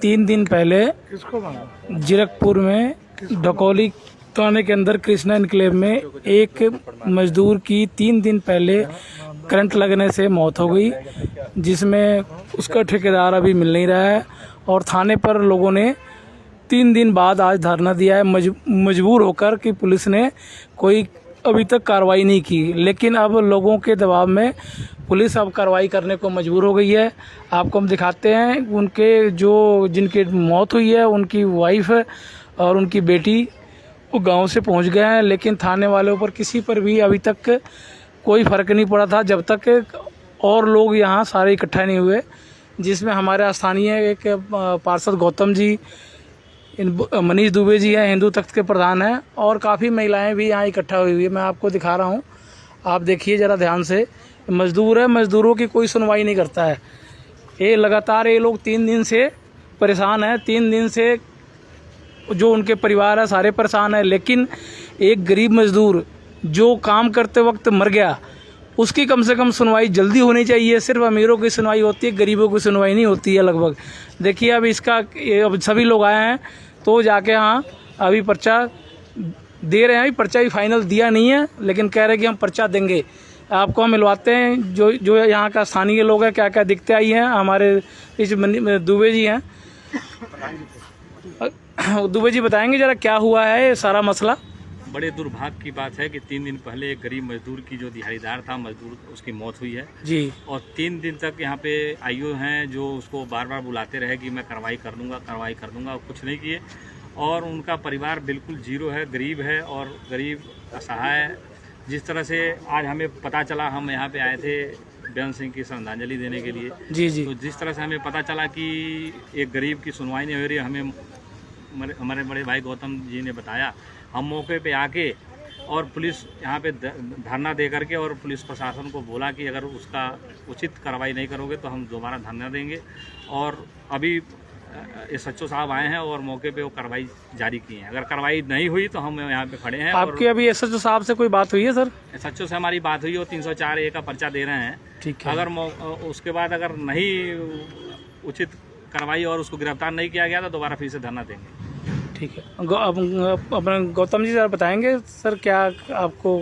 तीन दिन पहले जीरकपुर में ढकोली थाने के अंदर कृष्णा एन्क्लेव में एक मजदूर की 3 दिन पहले करंट लगने से मौत हो गई, जिसमें उसका ठेकेदार अभी मिल नहीं रहा है। और थाने पर लोगों ने 3 दिन बाद आज धरना दिया है मजबूर होकर कि पुलिस ने कोई अभी तक कार्रवाई नहीं की। लेकिन अब लोगों के दबाव में पुलिस अब कार्रवाई करने को मजबूर हो गई है। आपको हम दिखाते हैं उनके जिनकी मौत हुई है, उनकी वाइफ और उनकी बेटी वो गांव से पहुंच गए हैं, लेकिन थाने वालों पर किसी पर भी अभी तक कोई फ़र्क नहीं पड़ा था जब तक और लोग यहाँ सारे इकट्ठा नहीं हुए, जिसमें हमारे स्थानीय एक पार्षद गौतम जी, मनीष दुबे जी हैं, हिंदू तख्त के प्रधान हैं, और काफ़ी महिलाएं भी यहाँ इकट्ठा हुई हुई है। मैं आपको दिखा रहा हूँ, आप देखिए ज़रा ध्यान से। मजदूर है, मजदूरों की कोई सुनवाई नहीं करता है। ये लगातार ये लोग 3 दिन से परेशान हैं, 3 दिन से जो उनके परिवार है सारे परेशान है। लेकिन एक गरीब मजदूर जो काम करते वक्त मर गया, उसकी कम से कम सुनवाई जल्दी होनी चाहिए। सिर्फ अमीरों की सुनवाई होती है, गरीबों की सुनवाई नहीं होती है लगभग। देखिए अब अब सभी लोग आए हैं तो जाके हाँ अभी पर्चा दे रहे हैं। अभी पर्चा भी फाइनल दिया नहीं है, लेकिन कह रहे हैं कि हम पर्चा देंगे। आपको हम मिलवाते हैं जो यहाँ का स्थानीय लोग हैं, क्या क्या दिक्कतें आई हैं। हमारे इस दुबे जी हैं, दुबे जी बताएंगे जरा क्या हुआ है ये सारा मसला। बड़े दुर्भाग्य की बात है कि 3 दिन पहले एक गरीब मजदूर की जो दिहाड़ीदार था मजदूर, उसकी मौत हुई है जी। और 3 दिन तक यहाँ पे आईओ हैं जो उसको बार बार बुलाते रहे कि मैं कार्रवाई कर दूंगा, कुछ नहीं किए। और उनका परिवार बिल्कुल जीरो है, गरीब है और गरीब असहाय है। जिस तरह से आज हमें पता चला, हम यहाँ पे आए थे बेअंत सिंह की श्रद्धांजलि देने के लिए जी। तो जिस तरह से हमें पता चला कि एक गरीब की सुनवाई नहीं हो रही, हमें हमारे बड़े भाई गौतम जी ने बताया। हम मौके पे आके और पुलिस यहाँ पे धरना दे करके और पुलिस प्रशासन को बोला कि अगर उसका उचित कार्रवाई नहीं करोगे तो हम दोबारा धरना देंगे। और अभी एसएचओ साहब आए हैं और मौके पे वो कार्रवाई जारी की है। अगर कार्रवाई नहीं हुई तो हम यहाँ पे खड़े हैं। आपकी अभी एसएचओ साहब से कोई बात हुई है सर? एसएचओ से हमारी बात हुई, वो 304A का पर्चा दे रहे हैं। ठीक है। अगर उसके बाद अगर नहीं उचित कार्रवाई और उसको गिरफ्तार नहीं किया गया तो दोबारा फिर से धरना देंगे। ठीक है। अपना गौतम जी जरा बताएंगे सर क्या आपको।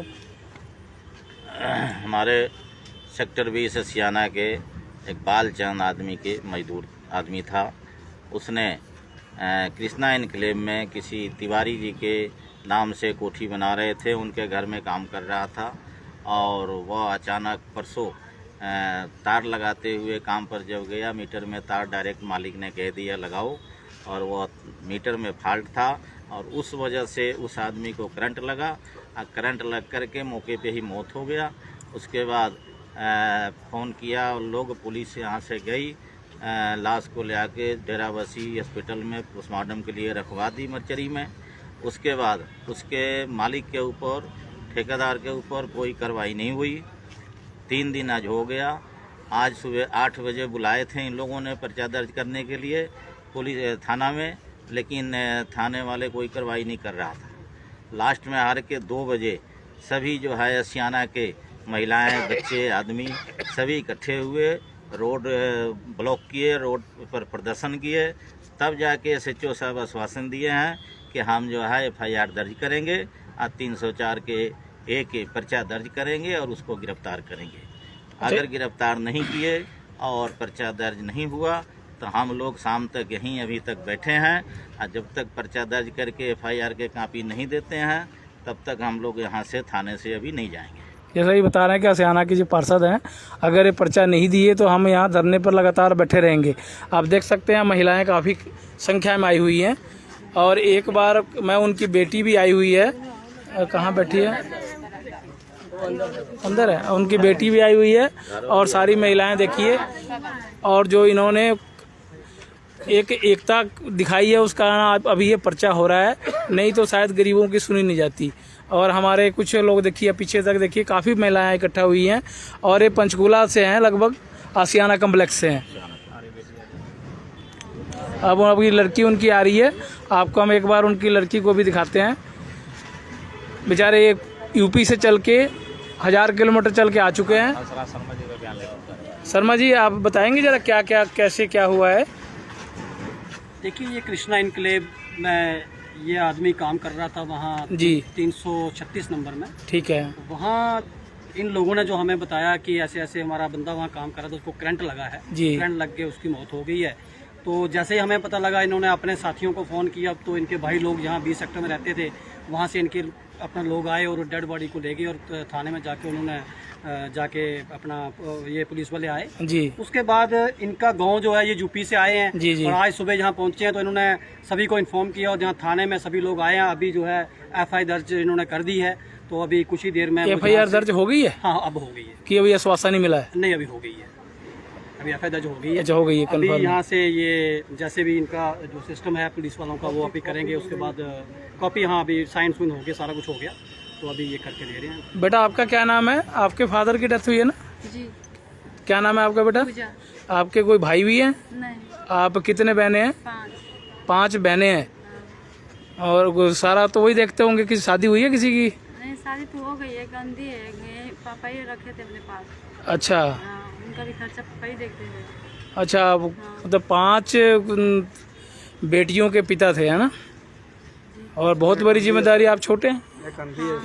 हमारे सेक्टर 20 सियाना के एक बालचंद मजदूर आदमी था। उसने कृष्णा एन्क्लेव में किसी तिवारी जी के नाम से कोठी बना रहे थे, उनके घर में काम कर रहा था। और वह अचानक परसों तार लगाते हुए काम पर जब गया, मीटर में तार डायरेक्ट मालिक ने कह दिया लगाओ, और वह मीटर में फॉल्ट था और उस वजह से उस आदमी को करंट लगा। करंट लग करके मौके पे ही मौत हो गया। उसके बाद फ़ोन किया, लोग पुलिस यहाँ से गई, लाश को ले आके डेराबसी हॉस्पिटल में पोस्टमार्टम के लिए रखवा दी मर्चरी में। उसके बाद उसके मालिक के ऊपर, ठेकेदार के ऊपर कोई कार्रवाई नहीं हुई। 3 दिन आज हो गया। आज सुबह 8 बजे बुलाए थे इन लोगों ने पर्चा दर्ज करने के लिए पुलिस थाना में, लेकिन थाने वाले कोई कार्रवाई नहीं कर रहा था। लास्ट में हार के 2 बजे सभी जो है सियाना के महिलाएं, बच्चे, आदमी सभी इकट्ठे हुए, रोड ब्लॉक किए, रोड पर प्रदर्शन किए। तब जाके एसएचओ साहब आश्वासन दिए हैं कि हम जो है FIR दर्ज करेंगे और 304 के एक पर्चा दर्ज करेंगे और उसको गिरफ्तार करेंगे। अगर गिरफ्तार नहीं किए और पर्चा दर्ज नहीं हुआ तो हम लोग शाम तक यहीं अभी तक बैठे हैं, और जब तक पर्चा दर्ज करके FIR के कापी नहीं देते हैं तब तक हम लोग यहाँ से थाने से अभी नहीं जाएंगे। जैसा ही बता रहे हैं कि सियाना के जो पार्षद हैं, अगर ये पर्चा नहीं दिए तो हम यहाँ धरने पर लगातार बैठे रहेंगे। आप देख सकते हैं महिलाएं काफ़ी संख्या में आई हुई हैं, और एक बार मैं उनकी बेटी भी आई हुई है। कहाँ बैठी है? अंदर है। उनकी बेटी भी आई हुई है और सारी महिलाएं देखिए। और जो इन्होंने एक एकता दिखाई है, उसका अभी ये पर्चा हो रहा है, नहीं तो शायद गरीबों की सुनी नहीं जाती। और हमारे कुछ लोग देखिए पीछे तक देखिए, काफ़ी महिलाएं इकट्ठा हुई हैं, और ये पंचकूला से हैं, लगभग आशियाना कम्प्लेक्स से हैं। अब अभी लड़की उनकी आ रही है, आपको हम एक बार उनकी लड़की को भी दिखाते हैं। बेचारे यूपी से चल के 1000 किलोमीटर चल के आ चुके हैं। शर्मा जी का बयान लेकर शर्मा जी आप बताएंगे जरा क्या क्या कैसे क्या हुआ है? देखिए, ये कृष्णा इनक्लेव में ये आदमी काम कर रहा था वहाँ जी 336 नंबर में। ठीक है। वहाँ इन लोगों ने जो हमें बताया कि ऐसे ऐसे हमारा बंदा वहाँ काम कर रहा था, उसको करंट लगा है, जी। करंट लग के उसकी मौत हो गई है। तो जैसे ही हमें पता लगा, इन्होंने अपने साथियों को फ़ोन किया। तो इनके भाई लोग जहाँ 20 सेक्टर में रहते थे, वहाँ से इनके अपना लोग आए और डेड बॉडी को ले गए और थाने में जाके उन्होंने जाके अपना ये पुलिस वाले आए जी। उसके बाद इनका गांव जो है ये यूपी से आए हैं जी, जी। और आज सुबह जहाँ पहुंचे हैं तो इन्होंने सभी को इन्फॉर्म किया और जहाँ थाने में सभी लोग आए हैं। अभी जो है FI दर्ज इन्होंने कर दी है। तो अभी कुछ ही देर में FIR दर्ज हो गई है? हाँ, अब हो गई है। कि अभी आश्वासन नहीं मिला है? नहीं, अभी हो गई है, अभी FI दर्ज हो गई है। अच्छा, हो गई है, अभी कंफर्म। यहाँ से ये जैसे भी इनका जो सिस्टम है पुलिस वालों का वो अभी करेंगे। उसके बाद कॉपी, हाँ अभी साइन सुइन हो गया, सारा कुछ हो गया, तो अभी ये करके दे रहे हैं। बेटा आपका क्या नाम है? आपके फादर की डेथ हुई है ना? जी। क्या नाम है आपका बेटा? पूजा। आपके कोई भाई भी हैं? नहीं। आप कितने बहनें हैं? 5। 5 बहनें हैं। और सारा तो वही देखते होंगे कि शादी हुई है किसी की? नहीं, शादी तो हो गई है, गंदी है, ये पापा ही रखे थे अपने पास। अच्छा हाँ, उनका भी खर्चा पापा ही देखते थे। अच्छा, मतलब 5 बेटियों के पिता थे, है ना? और बहुत बड़ी जिम्मेदारी, आप छोटे हैं।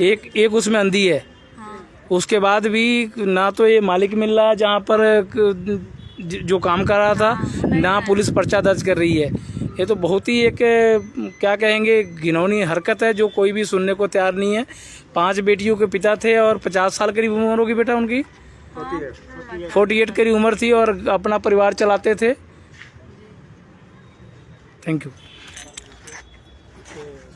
एक उसमें अंधी है। हाँ। उसके बाद भी ना तो ये मालिक मिल रहा है जहाँ पर जो काम कर रहा था, ना पुलिस पर्चा दर्ज कर रही है। ये तो बहुत ही एक क्या कहेंगे घिनौनी हरकत है जो कोई भी सुनने को तैयार नहीं है। 5 बेटियों के पिता थे और 50 साल करीब उम्र होगी बेटा उनकी। 48 करीब उम्र थी और अपना परिवार चलाते थे। Thank you.